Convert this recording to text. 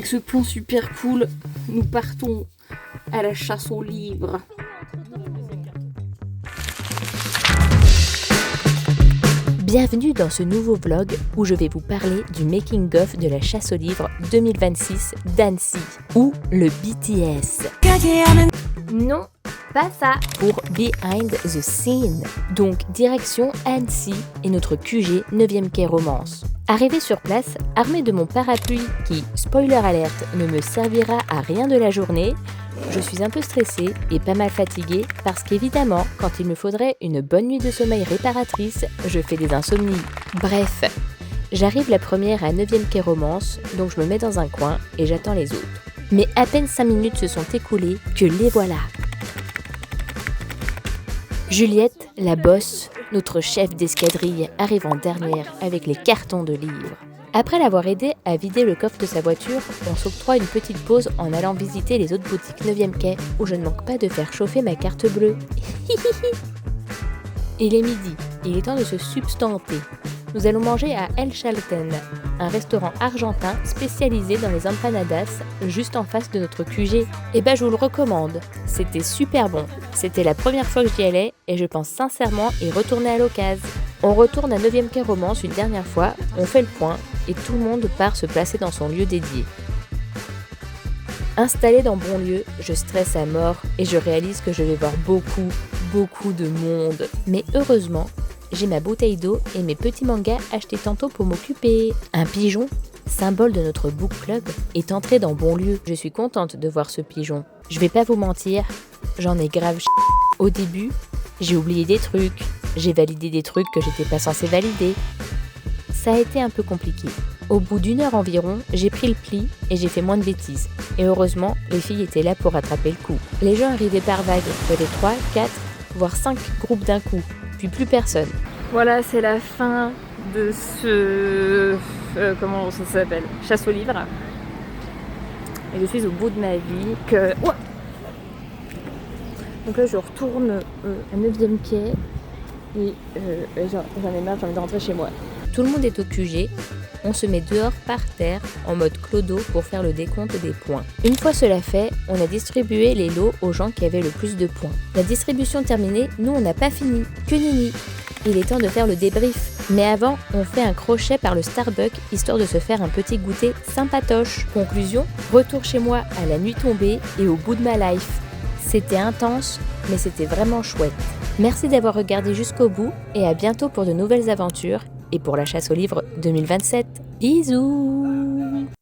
Avec ce plan super cool, nous partons à la chasse aux livres. Bienvenue dans ce nouveau vlog où je vais vous parler du making-of de la chasse aux livres 2026 d'Annecy, ou le BTS. Non, pas ça. Pour Behind the Scene, donc direction Annecy et notre QG 9e quai Romance. Arrivé sur place, armé de mon parapluie qui, spoiler alerte, ne me servira à rien de la journée, je suis un peu stressée et pas mal fatiguée parce qu'évidemment, quand il me faudrait une bonne nuit de sommeil réparatrice, je fais des insomnies. Bref, j'arrive la première à 9e quai Romance, donc je me mets dans un coin et j'attends les autres. Mais à peine 5 minutes se sont écoulées que les voilà. Juliette, la bosse, notre chef d'escadrille, arrive en dernière avec les cartons de livres. Après l'avoir aidé à vider le coffre de sa voiture, on s'octroie une petite pause en allant visiter les autres boutiques 9e quai où je ne manque pas de faire chauffer ma carte bleue. Il est midi, il est temps de se substanter. Nous allons manger à El Chalten, un restaurant argentin spécialisé dans les empanadas, juste en face de notre QG. Et je vous le recommande, c'était super bon. C'était la première fois que j'y allais et je pense sincèrement y retourner à l'occasion. On retourne à 9e quai Romance une dernière fois, on fait le point et tout le monde part se placer dans son lieu dédié. Installée dans Bonlieu, je stresse à mort et je réalise que je vais voir beaucoup de monde. Mais heureusement, j'ai ma bouteille d'eau et mes petits mangas achetés tantôt pour m'occuper. Un pigeon, symbole de notre book club, est entré dans Bonlieu. Je suis contente de voir ce pigeon. Je vais pas vous mentir, j'en ai grave Au début, j'ai oublié des trucs, j'ai validé des trucs que j'étais pas censée valider. Ça a été un peu compliqué. Au bout d'1 heure environ, j'ai pris le pli et j'ai fait moins de bêtises. Et heureusement, les filles étaient là pour rattraper le coup. Les gens arrivaient par vagues, il y avait 3, 4, voire 5 groupes d'un coup, puis plus personne. Voilà, c'est la fin de ce... comment ça s'appelle ? Chasse aux livres. Et je suis au bout de ma vie que... Ouah, donc là, je retourne à 9e quai et j'en ai marre, j'ai envie de rentrer chez moi. Tout le monde est au QG, on se met dehors par terre en mode clodo pour faire le décompte des points. Une fois cela fait, on a distribué les lots aux gens qui avaient le plus de points. La distribution terminée, nous on n'a pas fini, que nenni. Il est temps de faire le débrief. Mais avant, on fait un crochet par le Starbucks histoire de se faire un petit goûter sympatoche. Conclusion, retour chez moi à la nuit tombée et au bout de ma life. C'était intense, mais c'était vraiment chouette. Merci d'avoir regardé jusqu'au bout et à bientôt pour de nouvelles aventures et pour la chasse aux livres 2027. Bisous!